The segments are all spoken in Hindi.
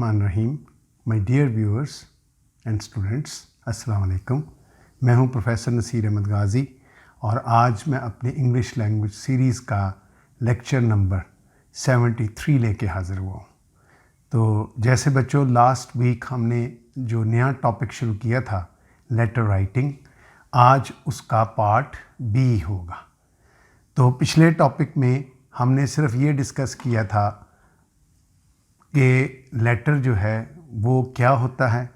बिस्मिल्लाहिर्रहमानिर्रहीम। My dear viewers and students, अस्सलाम वालेकुम। मैं हूं प्रोफेसर नसीर अहमद गाज़ी और आज मैं अपने इंग्लिश लैंग्वेज सीरीज़ का लेक्चर नंबर 73 लेके हाज़िर हुआ हूं। तो जैसे बच्चों, लास्ट वीक हमने जो नया टॉपिक शुरू किया था लेटर राइटिंग, आज उसका पार्ट बी होगा। तो पिछले टॉपिक में हमने सिर्फ ये डिस्कस किया था कि लेटर जो है वो क्या होता है,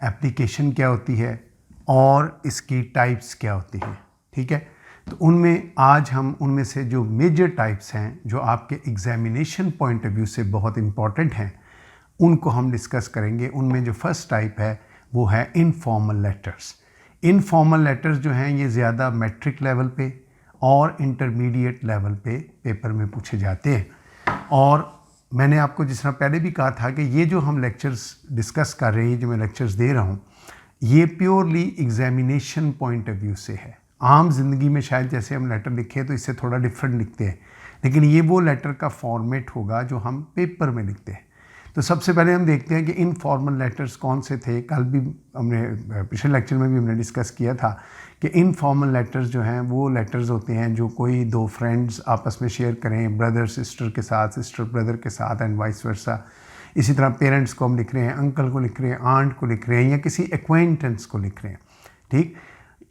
एप्लीकेशन क्या होती है और इसकी टाइप्स क्या होती हैं। ठीक है, तो उनमें आज हम उनमें से जो मेजर टाइप्स हैं जो आपके एग्जामिनेशन पॉइंट ऑफ व्यू से बहुत इम्पॉर्टेंट हैं उनको हम डिस्कस करेंगे। उनमें जो फर्स्ट टाइप है वो है इनफॉर्मल लेटर्स। इनफॉर्मल लेटर्स जो हैं ये ज़्यादा मैट्रिक लेवल पे और इंटरमीडिएट लेवल पे पेपर में पूछे जाते हैं। और मैंने आपको जिस तरह पहले भी कहा था कि ये जो हम लेक्चर्स डिस्कस कर रहे हैं, जो मैं लेक्चर्स दे रहा हूँ, ये purely examination point of view से है। आम ज़िंदगी में शायद जैसे हम लेटर लिखे तो इससे थोड़ा डिफरेंट लिखते हैं, लेकिन ये वो लेटर का फॉर्मेट होगा जो हम पेपर में लिखते हैं। तो सबसे पहले हम देखते हैं कि इनफॉर्मल लेटर्स कौन से थे। कल भी हमने पिछले लेक्चर में भी हमने डिस्कस किया था कि इनफॉर्मल लेटर्स जो हैं वो लेटर्स होते हैं जो कोई दो फ्रेंड्स आपस में शेयर करें, ब्रदर सिस्टर के साथ, सिस्टर ब्रदर के साथ एंड वाइस वर्सा। इसी तरह पेरेंट्स को हम लिख रहे हैं, अंकल को लिख रहे हैं, आंट को लिख रहे हैं या किसी एक्वेंटेंस को लिख रहे हैं। ठीक,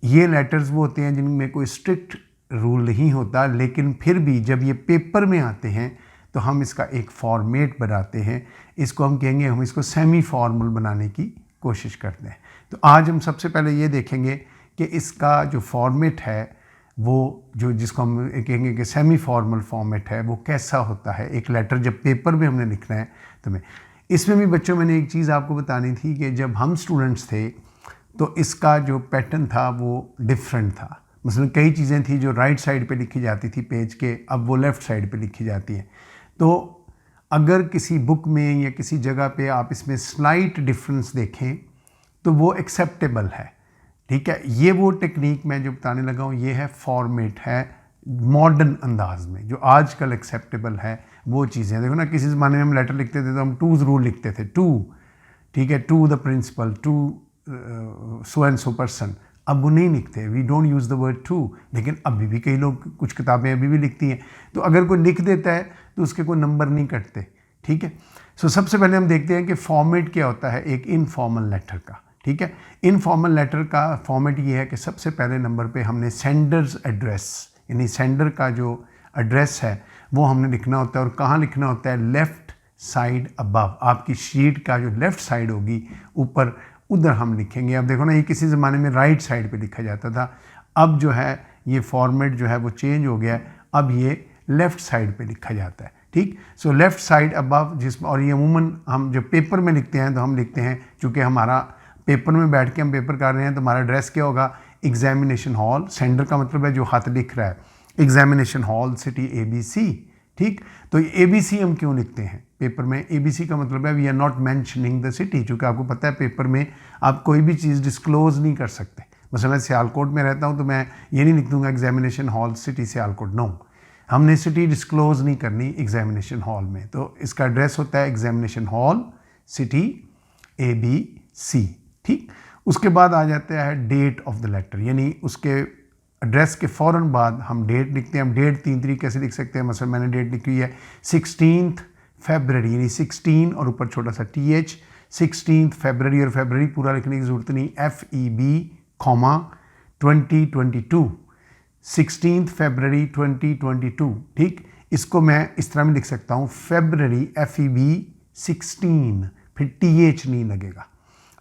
ये लेटर्स वो होते हैं जिनमें कोई स्ट्रिक्ट रूल नहीं होता, लेकिन फिर भी जब ये पेपर में आते हैं तो हम इसका एक फॉर्मेट बनाते हैं। इसको हम कहेंगे, हम इसको सेमी फॉर्मल बनाने की कोशिश करते हैं। तो आज हम सबसे पहले ये देखेंगे कि इसका जो फॉर्मेट है वो जो जिसको हम कहेंगे कि सेमी फॉर्मल फॉर्मेट है वो कैसा होता है। एक लेटर जब पेपर में हमने लिखना है तो इसमें भी बच्चों मैंने एक चीज़ आपको बतानी थी कि जब हम स्टूडेंट्स थे तो इसका जो पैटर्न था वो डिफरेंट था। मसलन कई चीज़ें थी जो राइट साइड पे लिखी जाती थी पेज के, अब वो लेफ़्ट साइड पे लिखी जाती हैं। तो अगर किसी बुक में या किसी जगह पे आप इसमें स्लाइट डिफरेंस देखें तो वो एक्सेप्टेबल है। ठीक है, ये वो टेक्निक मैं जो बताने लगा हूँ ये है फॉर्मेट है मॉडर्न अंदाज में, जो आजकल एक्सेप्टेबल है वो चीज़ें। देखो ना, किसी ज़माने में हम लेटर लिखते थे तो हम टूज़ रूल लिखते थे, टू, ठीक है, to the principal, to so and so person. अब वो नहीं लिखते, we don't use the word to, लेकिन अभी भी कई लोग, कुछ किताबें अभी भी लिखती हैं। तो अगर कोई लिख देता है तो उसके कोई नंबर नहीं कटते। ठीक है, सो सबसे पहले हम देखते हैं कि फॉर्मेट क्या होता है एक इनफॉर्मल लेटर का। ठीक है, इनफॉर्मल लेटर का फॉर्मेट ये है कि सबसे पहले नंबर पे हमने सेंडर्स एड्रेस, यानी सेंडर का जो एड्रेस है वो हमने लिखना होता है। और कहाँ लिखना होता है? लेफ़्ट साइड अबव, आपकी शीट का जो लेफ़्ट साइड होगी ऊपर, उधर हम लिखेंगे। अब देखो ना, ये किसी ज़माने में राइट साइड पे लिखा जाता था, अब जो है ये फॉर्मेट जो है वो चेंज हो गया है, अब ये लेफ़्ट साइड पे लिखा जाता है। ठीक, सो लेफ़्ट साइड अबव जिसमें, और ये अमूमन हम जब पेपर में लिखते हैं तो हम लिखते हैं, चूँकि हमारा पेपर में बैठ के हम पेपर कर रहे हैं तो हमारा एड्रेस क्या होगा? एग्जामिनेशन हॉल, सेंडर का मतलब है जो हाथ लिख रहा है, एग्जामिनेशन हॉल सिटी ABC। ठीक, तो ABC हम क्यों लिखते हैं पेपर में? ABC का मतलब है we are not mentioning the city, क्योंकि आपको पता है पेपर में आप कोई भी चीज़ डिस्क्लोज नहीं कर सकते। मतलब मैं सियालकोट में रहता हूँ तो मैं ये नहीं लिख दूँगा examination hall city Sialkot, no, हमने सिटी डिस्क्लोज नहीं करनी एग्जामिनेशन हॉल में। तो इसका एड्रेस होता है एग्जामिनेशन हॉल सिटी ABC। ठीक, उसके बाद आ जाता है डेट ऑफ द लेटर, यानी उसके एड्रेस के फ़ौरन बाद हम डेट लिखते हैं। हम डेट तीन तरीके से लिख सकते हैं। मतलब मैंने डेट लिखी है 16 फरवरी, यानी 16 और ऊपर छोटा सा TH, 16 फरवरी, और फरवरी पूरा लिखने की ज़रूरत नहीं, FEB, 2022, 16 फरवरी 2022। ठीक, इसको मैं इस तरह में लिख सकता हूँ, फरवरी FEB 16, फिर TH नहीं लगेगा।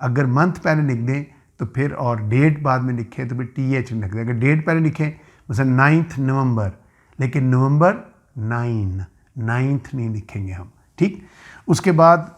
अगर मंथ पहले लिख दें तो फिर, और डेट बाद में लिखें तो फिर TH नहीं लगेगा। अगर डेट पहले लिखें मतलब 9 नवंबर, लेकिन नवंबर 9th नहीं लिखेंगे हम। ठीक, उसके बाद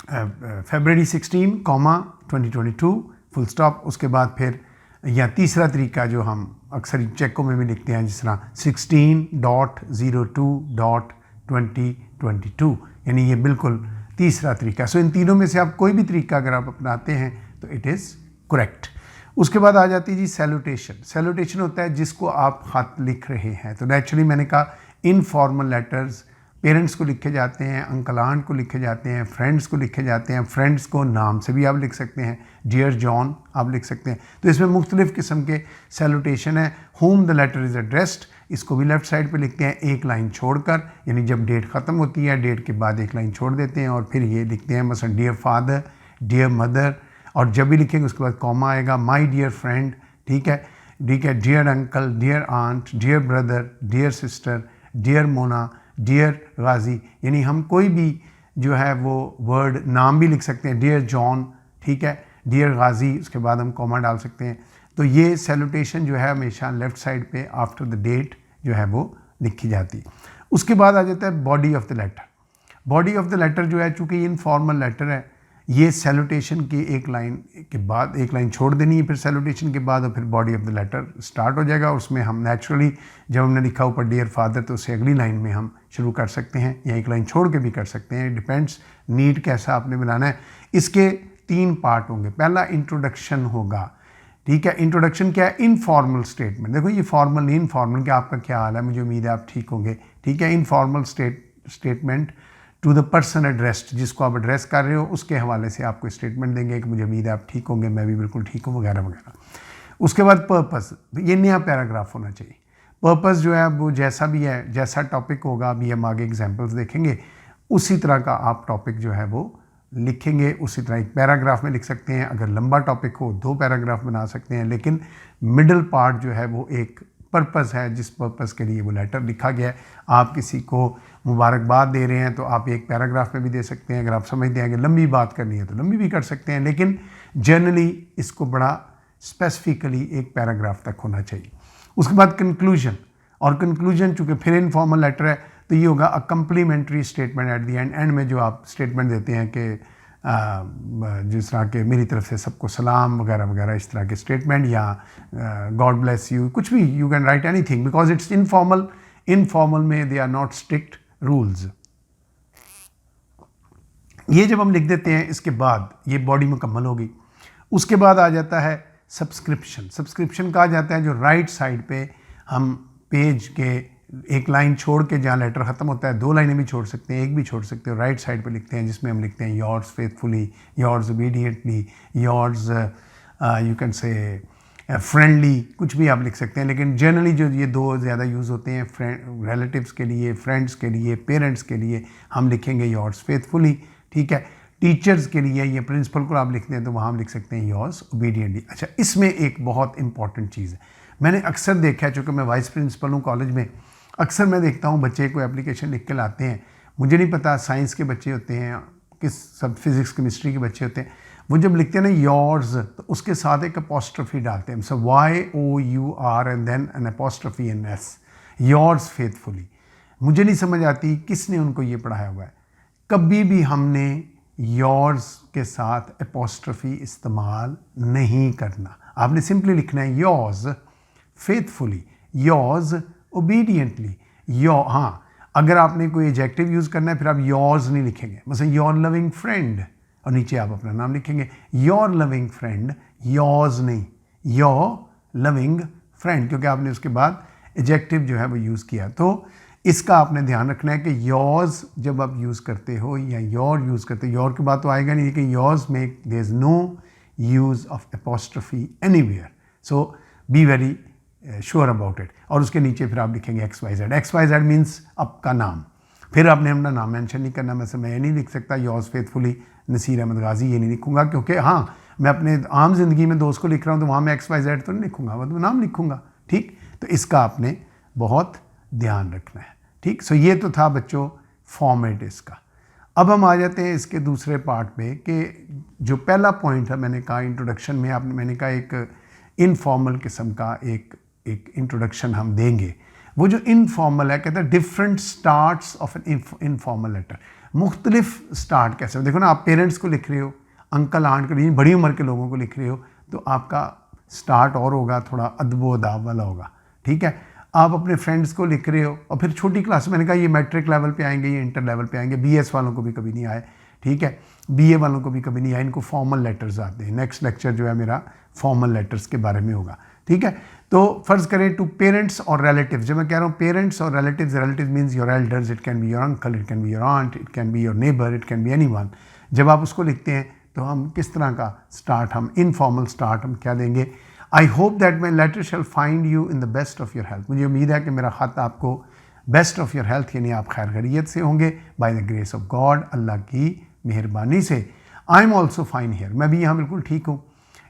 फरवरी 16, 2022, फुल स्टॉप। उसके बाद फिर या तीसरा तरीका जो हम अक्सर चेकों में भी लिखते हैं, जिस तरह 16.02.2022, यानी ये बिल्कुल तीसरा तरीका। सो इन तीनों में से आप कोई भी तरीका अगर आप अपनाते हैं तो इट इज़ करेक्ट। उसके बाद आ जाती है जी सैल्यूटेशन। सैल्यूटेशन होता है जिसको आप ख़त लिख रहे हैं। तो नेचुरली मैंने कहा इनफॉर्मल लेटर्स पेरेंट्स को लिखे जाते हैं, अंकल आंट को लिखे जाते हैं, फ्रेंड्स को लिखे जाते हैं। फ्रेंड्स को नाम से भी आप लिख सकते हैं, डियर जॉन आप लिख सकते हैं। तो इसमें मुख्तलिफ़ किस्म के सैल्यूटेशन है। Whom the letter is addressed, इसको भी लेफ़्ट साइड पे लिखते हैं एक लाइन छोड़कर, यानी जब डेट ख़त्म होती है डेट के बाद एक लाइन छोड़ देते हैं और फिर ये लिखते हैं मसलन डियर फादर, डियर मदर, और जब भी लिखेंगे उसके बाद कॉमा आएगा, माई डियर फ्रेंड, ठीक है, dear uncle, dear aunt, dear brother, dear sister, dear Mona, dear Ghazi, यानी हम कोई भी जो है वो वर्ड नाम भी लिख सकते हैं, डियर जॉन, ठीक है, डियर गाजी, उसके बाद हम कॉमा डाल सकते हैं। तो ये सैल्यूटेशन जो है हमेशा लेफ़्ट साइड पे आफ्टर द डेट जो है वो लिखी जाती है। उसके बाद आ जाता है body of the letter. Body of the letter जो है, चूँकि इनफॉर्मल लेटर है, ये सैल्यूटेशन की एक लाइन के बाद एक लाइन छोड़ देनी है, फिर सैल्यूटेशन के बाद और फिर body of the letter start हो जाएगा। उसमें हम नेचुरली जब हमने लिखा ऊपर डियर फादर तो उससे अगली लाइन में हम शुरू कर सकते हैं या एक लाइन छोड़ के भी कर सकते हैं, डिपेंड्स नीड कैसा आपने बनाना है। इसके 3 पार्ट होंगे। पहला इंट्रोडक्शन होगा, ठीक है। इंट्रोडक्शन क्या है? Informal statement. देखो ये फॉर्मल नहीं, इनफॉर्मल कि आपका क्या हाल है, मुझे उम्मीद है आप ठीक होंगे, ठीक है। Informal statement to the person addressed, जिसको आप एड्रेस कर रहे हो उसके हवाले से आपको स्टेटमेंट देंगे कि मुझे उम्मीद है आप ठीक होंगे, मैं भी बिल्कुल ठीक हूँ, वगैरह वगैरह। उसके बाद पर्पस, ये नया पैराग्राफ होना चाहिए। पर्पस जो है वो जैसा भी है, जैसा टॉपिक होगा, अभी हम आगे एग्जांपल्स देखेंगे, उसी तरह का आप टॉपिक जो है वो लिखेंगे, उसी तरह एक पैराग्राफ में लिख सकते हैं। अगर लंबा टॉपिक हो 2 पैराग्राफ बना सकते हैं, लेकिन मिडिल पार्ट जो है वो एक पर्पस है, जिस पर्पस के लिए वो लेटर लिखा गया है। आप किसी को मुबारकबाद दे रहे हैं तो आप एक पैराग्राफ में भी दे सकते हैं। अगर आप समझते हैं कि लंबी बात करनी है तो लंबी भी कर सकते हैं, लेकिन जनरली इसको बड़ा स्पेसिफिकली एक पैराग्राफ तक होना चाहिए। उसके बाद कंक्लूजन, और कंक्लूजन चूँकि फिर इनफॉर्मल लेटर है तो ये होगा a complementary statement at the end में जो आप स्टेटमेंट देते हैं कि जिस तरह के मेरी तरफ से सबको सलाम वगैरह वगैरह, इस तरह के स्टेटमेंट, या गॉड ब्लेस यू, कुछ भी, you can write anything because it's informal. Informal में they are not strict rules. ये जब हम लिख देते हैं इसके बाद ये बॉडी मुकम्मल होगी। उसके बाद आ जाता है सब्सक्रिप्शन। सब्सक्रिप्शन कहा जाता है जो राइट साइड पे हम पेज के एक लाइन छोड़ के, जहाँ लेटर ख़त्म होता है 2 लाइनें भी छोड़ सकते हैं, एक भी छोड़ सकते हो, राइट साइड पे लिखते हैं, जिसमें हम लिखते हैं yours faithfully, yours obediently, yours you can say friendly, कुछ भी आप लिख सकते हैं। लेकिन जनरली जो ये 2 ज़्यादा यूज़ होते हैं, रिलेटिव्स के लिए, फ्रेंड्स के लिए, पेरेंट्स के लिए हम लिखेंगे योर्स फेथफुली, ठीक है। टीचर्स के लिए या प्रिंसिपल को आप लिखते हैं तो वहाँ हम लिख सकते हैं योर्स ओबीडियंटली। अच्छा, इसमें एक बहुत इंपॉर्टेंट चीज़ है, मैंने अक्सर देखा है, चूँकि मैं वाइस प्रिंसिपल हूँ कॉलेज में, अक्सर मैं देखता हूँ बच्चे को एप्लीकेशन लिख के लाते हैं। मुझे नहीं पता साइंस के बच्चे होते हैं किस, सब फिज़िक्स केमिस्ट्री के बच्चे होते हैं, वो जब लिखते हैं ना योर्स तो उसके साथ एक अपोस्ट्रोफी डालते हैं, so YOUR and then an apostrophe an S, yours faithfully. मुझे नहीं समझ आती किसने उनको ये पढ़ाया हुआ है। कभी भी हमने योर्स के साथ अपोस्ट्रोफी इस्तेमाल नहीं करना। आपने सिंपली लिखना है योर्स फेथफुली, योर्स ओबीडियंटली, हाँ, अगर आपने कोई एडजेक्टिव यूज़ करना है फिर आप योर्स नहीं लिखेंगे, मतलब योर लविंग फ्रेंड, और नीचे आप अपना नाम लिखेंगे, योर लविंग फ्रेंड, योर्स नहीं, योर लविंग फ्रेंड, क्योंकि आपने उसके बाद एडजेक्टिव जो है वो यूज़ किया। तो इसका आपने ध्यान रखना है कि योर्स जब आप यूज़ करते हो या योर यूज़ करते हो, योर के बाद तो आएगा नहीं, कि योर्स में there is no use of apostrophe anywhere, so be very sure about it. और उसके नीचे फिर आप लिखेंगे XYZ। XYZ मीन्स आपका नाम, फिर आपने अपना नाम मेंशन नहीं करना। मैं ये नहीं लिख सकता योर्स फेथफुली नसीर अहमद गाजी, ये नहीं लिखूंगा, क्योंकि हाँ, मैं अपने आम जिंदगी में दोस्त को लिख रहा हूँ तो वहाँ मैं XYZ तो नहीं लिखूंगा, वो तो नाम लिखूंगा, ठीक। तो इसका आपने बहुत ध्यान रखना है, ठीक। सो ये तो था बच्चों फॉर्मेट इसका। अब हम आ जाते हैं इसके दूसरे पार्ट पे, कि जो पहला पॉइंट है मैंने कहा इंट्रोडक्शन में, मैंने कहा एक इनफॉर्मल किस्म का एक इंट्रोडक्शन हम देंगे। वो जो इनफॉर्मल है, कहते हैं different starts of an informal letter. मुख्तलिफ स्टार्ट कैसे, देखो ना, आप पेरेंट्स को लिख रहे हो, अंकल आंट के लिए, बड़ी उम्र के लोगों को लिख रहे हो, तो आपका स्टार्ट और होगा, थोड़ा अदबो अदाब वाला होगा, ठीक है। आप अपने फ्रेंड्स को लिख रहे हो, और फिर छोटी क्लास, मैंने कहा ये मैट्रिक लेवल पे आएंगे, ये इंटर लेवल पे आएंगे, BS वालों को भी कभी नहीं आए, ठीक है, BA वालों को भी कभी नहीं आए, इनको फॉर्मल लेटर्स आते हैं। नेक्स्ट लेक्चर जो है मेरा फॉर्मल लेटर्स के बारे में होगा, ठीक है। तो फ़र्ज़ करें टू पेरेंट्स और रिलेटिव्स, जब मैं कह रहा हूँ पेरेंट्स और relatives, relative means your elders, it can be your uncle, it can be your aunt, it can be your neighbour, it can be anyone. जब आप उसको लिखते हैं तो हम किस तरह का स्टार्ट, हम इनफॉर्मल स्टार्ट हम क्या देंगे, I hope that my letter shall find you in the best of your health. मुझे उम्मीद है कि मेरा ख़त आपको बेस्ट ऑफ योर हेल्थ यानी आप खैर खैरियत से होंगे, by the grace of God, Allah की मेहरबानी से। I am also fine here, मैं भी यहाँ बिल्कुल ठीक हूँ।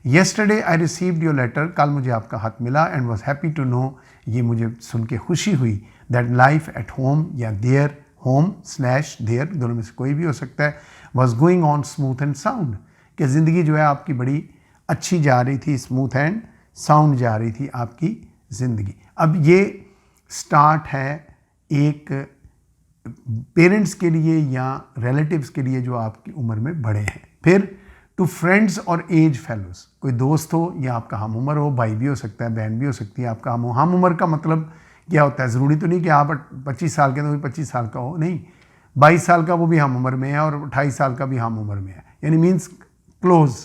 Yesterday I received your letter, कल मुझे आपका खत मिला, and was happy to know, ये मुझे सुन के खुशी हुई, दैट लाइफ एट होम या देयर, होम स्लैश देयर, दोनों में से कोई भी हो सकता है, was going on smooth and sound, कि ज़िंदगी जो है आपकी बड़ी अच्छी जा रही थी, स्मूथ एंड साउंड जा रही थी आपकी ज़िंदगी। अब ये स्टार्ट है एक पेरेंट्स के लिए या रिलेटिव्स के लिए जो आपकी उम्र में बड़े हैं। फिर टू फ्रेंड्स और एज फेलोज, कोई दोस्त हो या आपका हम उम्र हो, भाई भी हो सकता है, बहन भी हो सकती है, आपका हम उम्र का मतलब क्या होता है, ज़रूरी तो नहीं कि आप 25 साल के तो भी 25 साल का हो, नहीं, 22 साल का वो भी हम उम्र में है और 28 साल का भी हम उम्र में है, यानी मीन्स क्लोज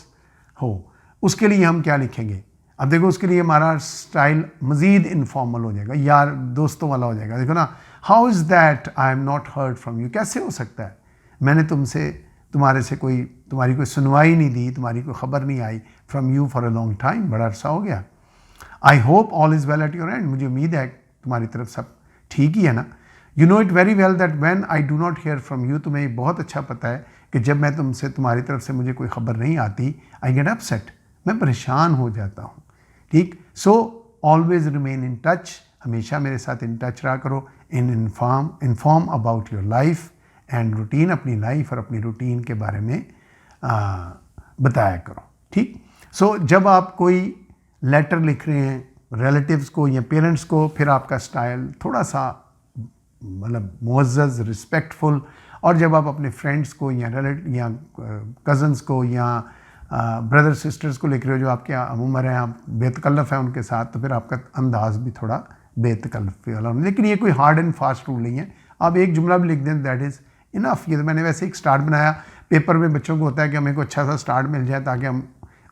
हो। उसके लिए हम क्या लिखेंगे, अब देखो उसके लिए हमारा स्टाइल मज़ीद इनफॉर्मल हो जाएगा, यार दोस्तों वाला हो जाएगा। देखो ना, how is that I am not heard from you, कैसे हो सकता है मैंने तुम्हारे से तुम्हारी कोई सुनवाई नहीं दी, तुम्हारी कोई ख़बर नहीं आई, from you for a long time, बड़ा अरसा हो गया। I hope all is well at your end, मुझे उम्मीद है तुम्हारी तरफ सब ठीक ही है ना। You know it very well that when I do not here from you, तुम्हें ये बहुत अच्छा पता है कि जब मैं तुम्हारी तरफ से मुझे कोई ख़बर नहीं आती, आई गेट अपसेट, मैं परेशान हो जाता हूँ, ठीक। So always remain in touch, हमेशा मेरे साथ इन टच रहा करो, inform about your life and routine, अपनी लाइफ और अपनी रूटीन के बारे में बताया करो, ठीक। सो जब आप कोई लेटर लिख रहे हैं रिलेटिव्स को या पेरेंट्स को, फिर आपका स्टाइल थोड़ा सा मतलब मुअज़्ज़ज़, रिस्पेक्टफुल, और जब आप अपने फ्रेंड्स को या कज़न्स को या ब्रदर सिस्टर्स को लिख रहे हो जो आपके उम्र हैं, आप बेतकल्लफ़ हैं उनके साथ, तो फिर आपका अंदाज़ भी थोड़ा बेतकल्लफ़ी वाला होना। लेकिन ये कोई हार्ड एंड फास्ट रूल नहीं है, आप एक जुमला भी लिख दें दैट इज़ इनफ। ये तो मैंने वैसे एक स्टार्ट बनाया, पेपर में बच्चों को होता है कि हमें को अच्छा सा स्टार्ट मिल जाए ताकि हम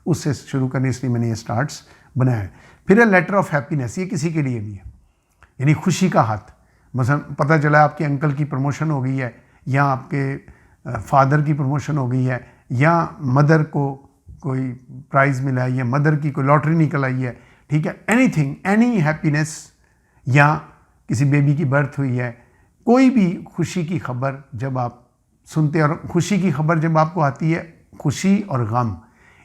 उससे शुरू करें, इसलिए मैंने ये स्टार्ट्स बनाए। फिर है लेटर ऑफ हैप्पीनेस, ये किसी के लिए भी है, यानी खुशी का हाथ। मसलन पता चला आपके अंकल की प्रमोशन हो गई है, या आपके फादर की प्रमोशन हो गई है, या मदर को कोई प्राइज़ मिला है, या मदर की कोई लॉटरी निकल आई है, ठीक है, एनीथिंग, एनी हैप्पीनेस, या किसी बेबी की बर्थ हुई है, कोई भी खुशी की खबर जब आप सुनते हैं, और खुशी की खबर जब आपको आती है, खुशी और गम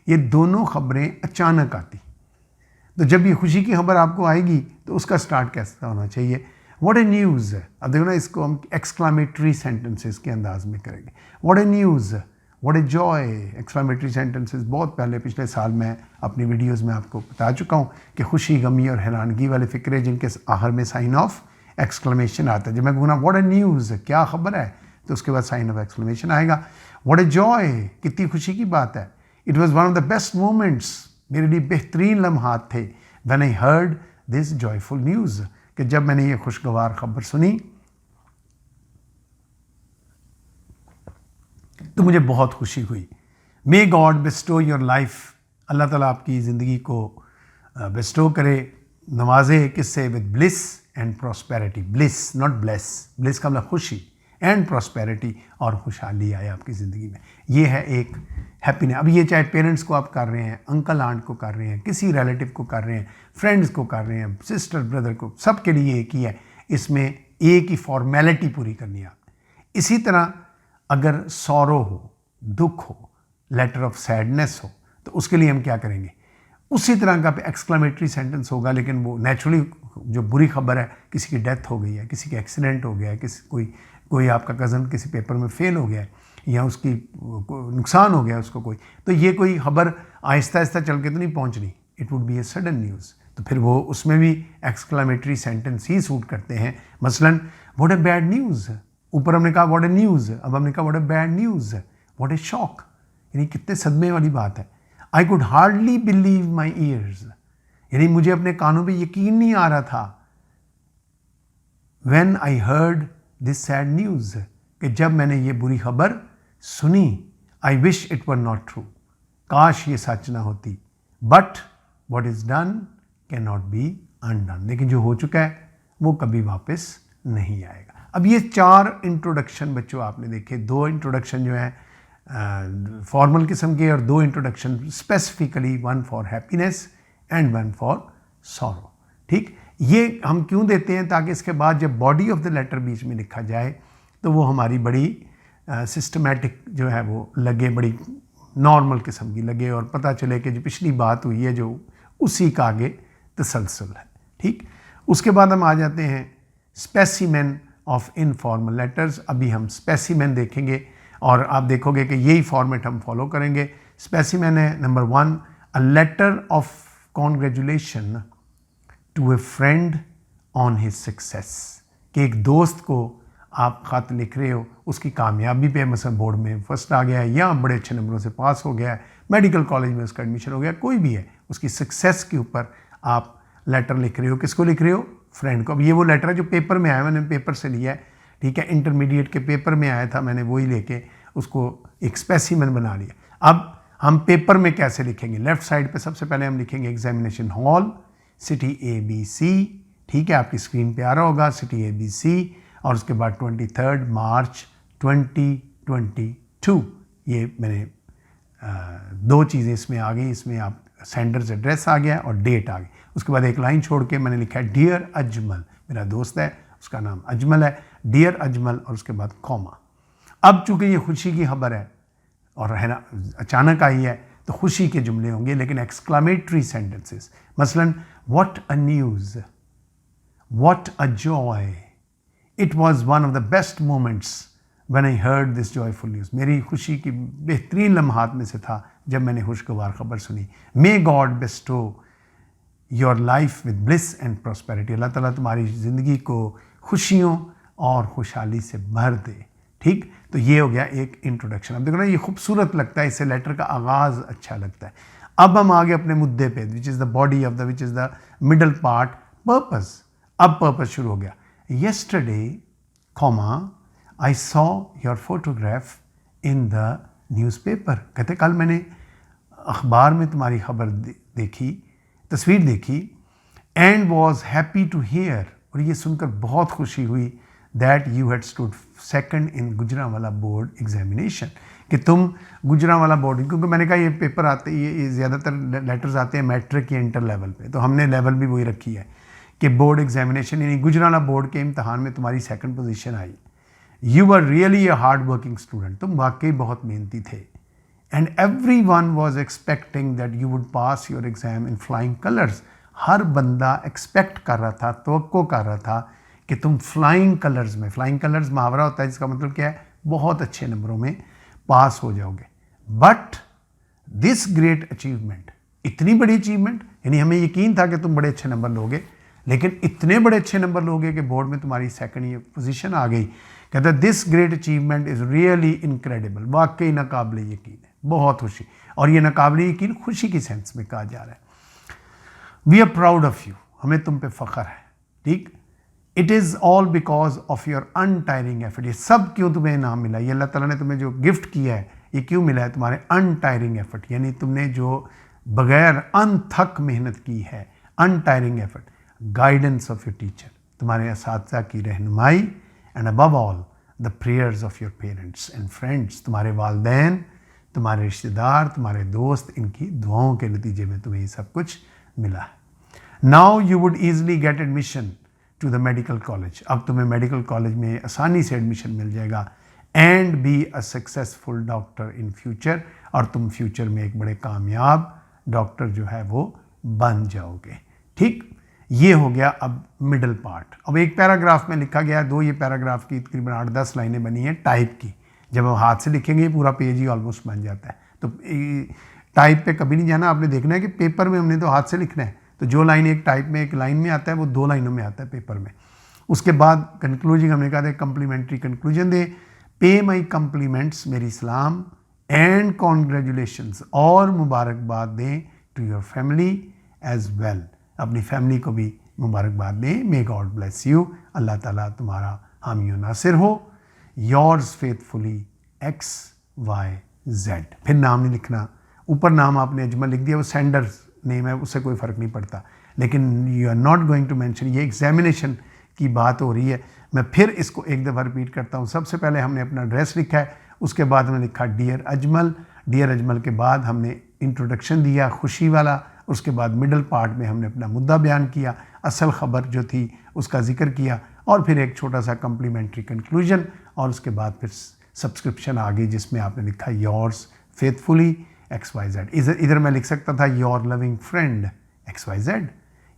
ये दोनों खबरें अचानक आती, तो जब ये खुशी की खबर आपको आएगी तो उसका स्टार्ट कैसा होना चाहिए, व्हाट ए न्यूज़। अब देखो ना, इसको हम एक्सक्लामेटरी सेंटेंसेस के अंदाज में करेंगे, what A news, what a joy. Exclamatory sentences बहुत पहले पिछले साल मैं अपनी वीडियोज़ में आपको बता चुका हूँ कि खुशी, गमी और हैरानगी वाले फ़िक्रे जिनके आखिर में साइन ऑफ एक्सक्लेमेशन आता है। जब मैं कहूँगा व्हाट ए न्यूज़, क्या खबर है, तो उसके बाद साइन ऑफ एक्सक्लेमेशन आएगा। व्हाट ए जॉय, कितनी खुशी की बात है। It was one of the best moments, मेरे लिए बेहतरीन लम्हात थे, when I heard this joyful news, कि जब मैंने ये खुशगवार खबर सुनी तो मुझे बहुत खुशी हुई। May God bestow your life, Allah ताला आपकी ज़िंदगी को बेस्टो करे, नवाजे, किससे, with bliss and prosperity. Bliss not bless, bliss का मतलब खुशी, एंड प्रॉस्पेरिटी, और खुशहाली आए आपकी ज़िंदगी में। ये है एक हैप्पीनेस। अब ये चाहे पेरेंट्स को आप कर रहे हैं, अंकल आंट को कर रहे हैं, किसी रिलेटिव को कर रहे हैं, फ्रेंड्स को कर रहे हैं, सिस्टर ब्रदर को, सब के लिए एक ही है, इसमें एक ही फॉर्मेलिटी पूरी करनी है आपने। इसी तरह अगर सॉरो हो, दुख हो, लेटर ऑफ सैडनेस हो, तो उसके लिए हम क्या करेंगे, उसी तरह का एक्सक्लेमेटरी सेंटेंस होगा, लेकिन वो नेचुरली जो बुरी खबर है, किसी की डेथ हो गई है, किसी का एक्सीडेंट हो गया है, कोई आपका कज़न किसी पेपर में फेल हो गया है, या उसकी नुकसान हो गया उसको कोई, तो ये कोई खबर आहिस्ता आहिस्ता चल के तो नहीं पहुंचनी, it would be a sudden news, तो फिर वो उसमें भी एक्सक्लेमेटरी सेंटेंस ही सूट करते हैं। मसलन व्हाट ए बैड न्यूज़, ऊपर हमने कहा व्हाट ए न्यूज़, अब हमने कहा what a bad news, what A shock, यानी कितने सदमे वाली बात है। I could hardly believe my years, यानी मुझे अपने कानों पे यकीन नहीं आ रहा था, when I heard this sad news, कि जब मैंने ये बुरी खबर सुनी। I wish it were not true, काश ये सच ना होती, but what is done can not be undone, लेकिन जो हो चुका है वो कभी वापस नहीं आएगा। अब ये 4 इंट्रोडक्शन बच्चों आपने देखे, 2 इंट्रोडक्शन जो है फॉर्मल किस्म के और 2 introduction specifically, 1 for happiness and 1 for sorrow. ठीक, ये हम क्यों देते हैं? ताकि इसके बाद जब बॉडी ऑफ द लेटर बीच में लिखा जाए तो वो हमारी बड़ी सिस्टमेटिक जो है वो लगे, बड़ी नॉर्मल किस्म की लगे और पता चले कि जो पिछली बात हुई है जो उसी का आगे तसलसल है। ठीक, उसके बाद हम आ जाते हैं स्पेसिमेन ऑफ इनफॉर्मल लेटर्स। अभी हम स्पेसिमेन देखेंगे और आप देखोगे कि यही फॉर्मेट हम फॉलो करेंगे। स्पेसिमेन है number 1, a letter of congratulation to a friend on his success, कि एक दोस्त को आप ख़त लिख रहे हो उसकी कामयाबी पे, मसलन बोर्ड में फर्स्ट आ गया है या बड़े अच्छे नंबरों से पास हो गया है, मेडिकल कॉलेज में उसका एडमिशन हो गया, कोई भी है, उसकी सक्सेस के ऊपर आप लेटर लिख रहे हो। किसको लिख रहे हो? फ्रेंड को। अब ये वो लेटर है जो पेपर में आया, मैंने पेपर से लिया है, ठीक है, इंटरमीडिएट के पेपर में आया था, मैंने वही लेके उसको एक स्पेसिमेन बना लिया। अब हम पेपर में कैसे लिखेंगे? लेफ्ट साइड पे सबसे पहले हम लिखेंगे एग्जामिनेशन हॉल, सिटी ABC, ठीक है, आपकी स्क्रीन पे आ रहा होगा सिटी ABC, और उसके बाद 23 मार्च 2022। ये मैंने 2 चीज़ें इसमें आ गई, इसमें आप सेंडर्स एड्रेस आ गया और डेट आ गई। उसके बाद एक लाइन छोड़ के मैंने लिखा है डियर अजमल, मेरा दोस्त है उसका नाम अजमल है, डियर अजमल, और उसके बाद कॉमा। अब चूंकि ये खुशी की खबर है और है ना अचानक आई है तो खुशी के जुमले होंगे, लेकिन एक्सक्लामेटरी सेंटेंसेस, मसलन what a news, what a joy, it was one of the best moments when I heard this joyful news, मेरी खुशी की बेहतरीन लम्हात में से था जब मैंने खुशगवार खबर सुनी। May God bestow your life with bliss and prosperity, Allah ताला तुम्हारी ज़िंदगी को खुशियों और खुशहाली से भर दे। ठीक, तो ये हो गया एक इंट्रोडक्शन। अब देखो ना, ये खूबसूरत लगता है, इससे लेटर का आगाज़ अच्छा लगता है। अब हम आगे अपने मुद्दे पे, which is the body of the, which is the middle part, purpose. अब पर्पस शुरू हो गया। Yesterday comma I saw your photograph in the newspaper, कहते कल मैंने अखबार में तुम्हारी खबर देखी, तस्वीर देखी, and was happy to hear, और ये सुनकर बहुत खुशी हुई that you had stood second in Gujranwala board examination, कि तुम गुजरांवाला बोर्ड, क्योंकि मैंने कहा ये पेपर आते, ये ज़्यादातर लेटर्स आते हैं मैट्रिक या इंटर लेवल पे, तो हमने लेवल भी वही रखी है कि बोर्ड एग्जामिनेशन यानी गुजरांवाला बोर्ड के इम्तहान में तुम्हारी सेकंड पोजीशन आई। You are really a hard working student, तुम वाकई बहुत मेहनती थे, and every one was expecting that you would pass your exam in flying colours, हर बंदा एक्सपेक्ट कर रहा था, तवक्को कर रहा था कि तुम फ्लाइंग कलर्स में, फ्लाइंग कलर्स मुहावरा होता है जिसका मतलब क्या है, बहुत अच्छे नंबरों में पास हो जाओगे। बट दिस ग्रेट अचीवमेंट, इतनी बड़ी अचीवमेंट, यानी हमें यकीन था कि तुम बड़े अच्छे नंबर लोगे, लेकिन इतने बड़े अच्छे नंबर लोगे कि बोर्ड में तुम्हारी सेकंड ये पोजीशन आ गई। कहता है this great achievement is really incredible, वाकई नाकाबिले यकीन है, बहुत खुशी, और ये नाकाबिले यकीन खुशी की सेंस में कहा जा रहा है। We are proud of you, हमें तुम पे फ़ख्र है। ठीक, it is all because of your untiring effort, ये सब क्यों तुम्हें इनाम मिला, ये अल्लाह ताला ने तुम्हें जो गिफ्ट किया है ये क्यों मिला है, तुम्हारे अनटायरिंग एफर्ट, यानी तुमने जो बगैर अनथक मेहनत की है, untiring effort, guidance of your teacher, तुम्हारे असातिज़ा की रहनुमाई, and above all the prayers of your parents and friends, तुम्हारे वालदैन, तुम्हारे रिश्तेदार, तुम्हारे दोस्त, इनकी दुआओं के नतीजे में तुम्हें ये सब कुछ मिला है। Now you would easily get admission to the medical college, अब तुम्हें मेडिकल कॉलेज में आसानी से एडमिशन मिल जाएगा, and be a successful doctor in future, और तुम फ्यूचर में एक बड़े कामयाब डॉक्टर जो है वो बन जाओगे। ठीक, ये हो गया अब मिडल पार्ट। अब एक पैराग्राफ में लिखा गया, 2 ये पैराग्राफ की तकरीबन 8-10 लाइनें बनी हैं टाइप की, जब हम हाथ से लिखेंगे पूरा पेज ही ऑलमोस्ट बन जाता है। तो टाइप पे कभी नहीं जाना, आपने देखना है कि पेपर में हमने तो हाथ से लिखना है, तो जो लाइन एक टाइप में एक लाइन में आता है वो 2 लाइनों में आता है पेपर में। उसके बाद कंक्लूजिंग हमने कहा था कम्प्लीमेंट्री कंक्लूजन दे, पे माई कम्प्लीमेंट्स, मेरी सलाम, एंड कॉन्ग्रेचुलेशंस, और मुबारकबाद दें to your family as well, अपनी फैमिली को भी मुबारकबाद दें। May God bless you, Allah ताला तुम्हारा हामी नासिर हो। योर्स फेथफुली XYZ, फिर नाम नहीं लिखना, ऊपर नाम आपने अजमल लिख दिया, वो सेंडर्स नेम है, उससे कोई फ़र्क नहीं पड़ता, लेकिन you are not going to mention, ये एग्जामिनेशन की बात हो रही है। मैं फिर इसको एक दफ़ा रिपीट करता हूँ। सबसे पहले हमने अपना एड्रेस लिखा है, उसके बाद हमने लिखा डियर अजमल। डियर अजमल के बाद हमने इंट्रोडक्शन दिया खुशी वाला, उसके बाद मिडल पार्ट में हमने अपना मुद्दा बयान किया, असल ख़बर जो थी उसका जिक्र किया, और फिर एक छोटा सा कम्प्लीमेंट्री कंक्लूजन, और उसके बाद फिर सब्सक्रिप्शन आ गई जिसमें आपने लिखा योर्स फेथफुली XYZ। इधर मैं लिख सकता था your loving friend XYZ,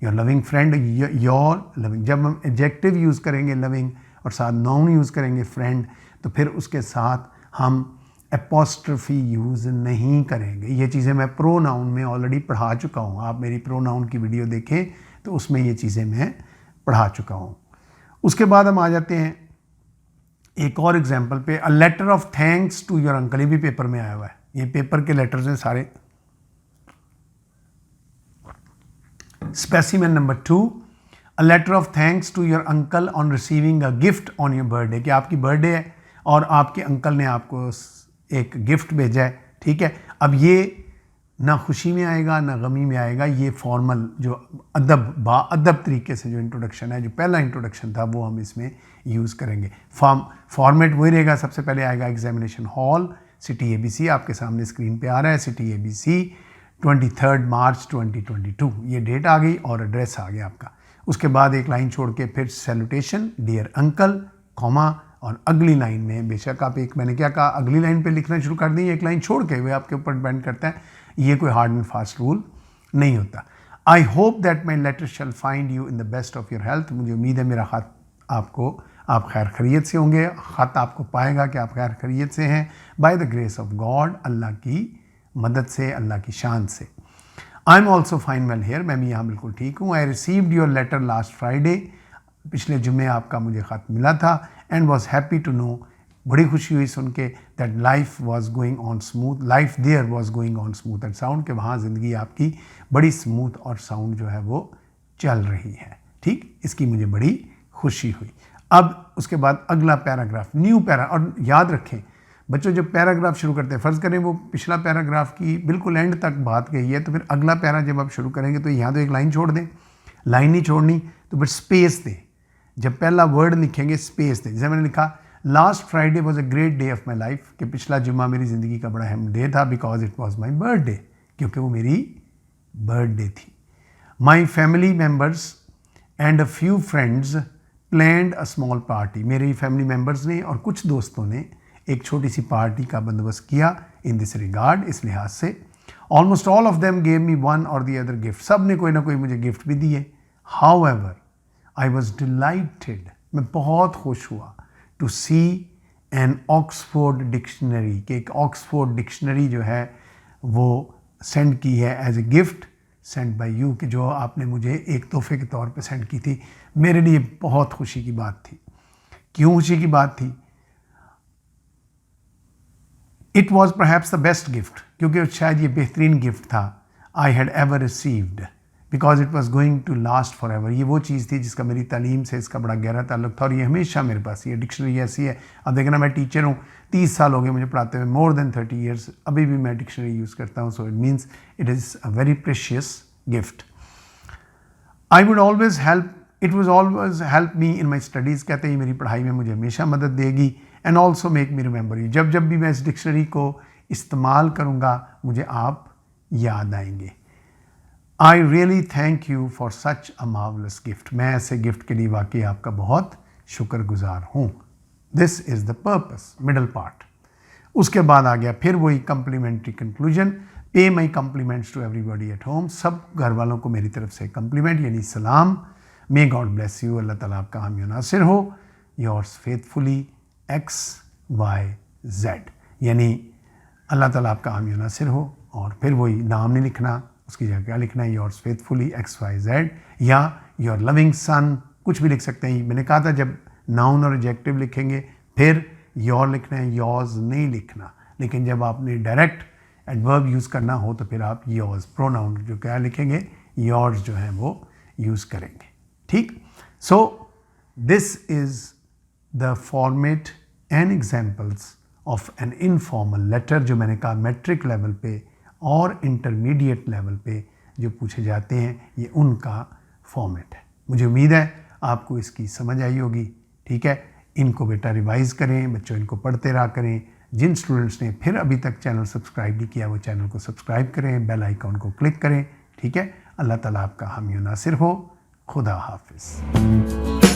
your loving friend, your loving. जब हम एडजेक्टिव यूज़ करेंगे लविंग और साथ नाउन यूज़ करेंगे फ्रेंड, तो फिर उसके साथ हम एपोस्ट्रोफी यूज़ नहीं करेंगे। ये चीज़ें मैं प्रोनाउन में ऑलरेडी पढ़ा चुका हूँ। आप मेरी प्रोनाउन की वीडियो देखें तो उसमें ये चीज़ें मैं पढ़ा चुका हूँ। उसके बाद हम आ जाते हैं एक और एग्जांपल पे, a letter of thanks to your uncle. ये भी पेपर में आया हुआ है, ये पेपर के लेटर्स हैं सारे। Specimen number 2, a letter of thanks to your uncle on receiving a gift on your birthday. कि आपकी बर्थडे है और आपके अंकल ने आपको एक गिफ्ट भेजा है, ठीक है। अब ये ना खुशी में आएगा ना गमी में आएगा, ये फॉर्मल जो बाअदब तरीके से जो इंट्रोडक्शन है, जो पहला इंट्रोडक्शन था, वो हम इसमें यूज़ करेंगे। फॉर्मेट वही रहेगा। सबसे पहले आएगा एग्जामिनेशन हॉल, सिटी ABC, आपके सामने स्क्रीन पे आ रहा है, सिटी ABC 23 मार्च 2022, ये डेट आ गई और एड्रेस आ गया आपका। उसके बाद एक लाइन छोड़ के फिर सैल्यूटेशन डियर अंकल, कॉमा, और अगली लाइन में बेशक आप एक, मैंने क्या कहा, अगली लाइन पे लिखना शुरू कर दी, एक लाइन छोड़ के, वे आपके ऊपर डिपेंड करता है, ये कोई हार्ड एंड फास्ट रूल नहीं होता। I hope that my letter shall find you in the best of your health. मुझे उम्मीद है मेरा ख़त आपको, आप खैर खैरियत से होंगे, ख़त आपको पाएगा कि आप खैर खैरियत से हैं, by the grace of God, Allah की मदद से, अल्लाह की शान से। I am also fine well here, मैं भी यहाँ बिल्कुल ठीक हूँ। I received your letter last Friday, पिछले जुम्मे आपका मुझे ख़त मिला था, and was happy to know, बड़ी खुशी हुई सुन के, that life was going on smooth, life there was going on smooth and sound, कि वहाँ ज़िंदगी आपकी बड़ी स्मूथ और साउंड जो है वो चल रही है, ठीक। इसकी मुझे बड़ी खुशी हुई। अब उसके बाद अगला पैराग्राफ, न्यू पैरा, और याद रखें बच्चों, जब पैराग्राफ शुरू करते हैं, फ़र्ज़ करें वो पिछला पैराग्राफ की बिल्कुल एंड तक बात गई है, तो फिर अगला पैरा जब आप शुरू करेंगे तो यहाँ तो एक लाइन छोड़ दें, लाइन नहीं छोड़नी तो फिर स्पेस दें। जब पहला वर्ड लिखेंगे स्पेस दें। जैसे मैंने लिखा last Friday was a great day of my life, कि पिछला जुम्मा मेरी ज़िंदगी का बड़ा अहम डे था, because it was my birthday, क्योंकि वो मेरी बर्थडे थी। My family members and a few friends planned a small party. मेरे फैमिली मेम्बर्स ने और कुछ दोस्तों ने एक छोटी सी पार्टी का बंदोबस्त किया इन दिस रिगार्ड, इस लिहाज से। Almost all of them gave me one और दी अदर गिफ्ट, सब ने कोई ना कोई मुझे गिफ्ट भी दिए। हाउएवर आई वॉज डिलाइटेड, मैं बहुत खुश हुआ, to see an Oxford dictionary, कि एक ऑक्सफोर्ड डिक्शनरी जो है वो सेंड की है as a gift send by you, कि जो आपने मुझे एक तोहफे के तौर पे सेंड की थी। मेरे लिए बहुत खुशी की बात थी। क्यों खुशी की बात थी? It was perhaps the best gift, क्योंकि शायद ये बेहतरीन गिफ्ट था I had ever received, because it was going to last for ever. ये वो चीज़ थी जिसका मेरी तालीम से इसका बड़ा गहरा ताल्लुक था, और ये हमेशा मेरे पास, ये डिक्शनरी ऐसी है। अब देखना, मैं टीचर हूँ, 30 साल हो गए मुझे पढ़ाते हुए, मोर देन 30 ईयर्स, अभी भी मैं डिक्शनरी यूज़ करता हूँ। So it means it is a very precious gift. I would always help, it was always help me in my studies, कहते हैं मेरी पढ़ाई में मुझे हमेशा मदद देगी। And also make me remember you, जब जब भी मैं इस डिक्शनरी को इस्तेमाल करूँगा मुझे आप याद आएंगे। I really thank you for such a marvellous gift, मैं ऐसे गिफ्ट के लिए वाकई आपका बहुत शुक्रगुजार हूँ। This is the purpose, middle part. उसके बाद आ गया फिर वही कम्प्लीमेंट्री कंक्लूजन, पे माई complements to everybody at home, सब घर वालों को मेरी तरफ से कम्प्लीमेंट यानी सलाम। मे गॉड ब्लेस यू, अल्लाह ताला आपका हामी नासिर हो। योर्स फेथफुली XYZ, यानी अल्लाह ताला आपका हामी नासिर हो, और फिर वही नाम नहीं लिखना, उसकी जगह क्या लिखना है, योर्स फेथफुली XYZ, या योर लविंग सन, कुछ भी लिख सकते हैं। मैंने कहा था जब नाउन और एडजेक्टिव लिखेंगे फिर योर लिखना है, योर्स नहीं लिखना। लेकिन जब आपने डायरेक्ट एडवर्ब यूज़ करना हो तो फिर आप योर्स, प्रोनाउन जो क्या लिखेंगे, योर्स जो है वो यूज़ करेंगे, ठीक। So this is the format and examples of an informal letter, जो मैंने कहा मैट्रिक लेवल पे और इंटरमीडिएट लेवल पे जो पूछे जाते हैं, ये उनका फॉर्मेट है। मुझे उम्मीद है आपको इसकी समझ आई होगी। ठीक है, इनको बेटा रिवाइज़ करें बच्चों, इनको पढ़ते रहा करें। जिन स्टूडेंट्स ने फिर अभी तक चैनल सब्सक्राइब नहीं किया वो चैनल को सब्सक्राइब करें, बेल आइकॉन को क्लिक करें। ठीक है, अल्लाह ताला आपका हामी नासिर हो। खुदा हाफिज़।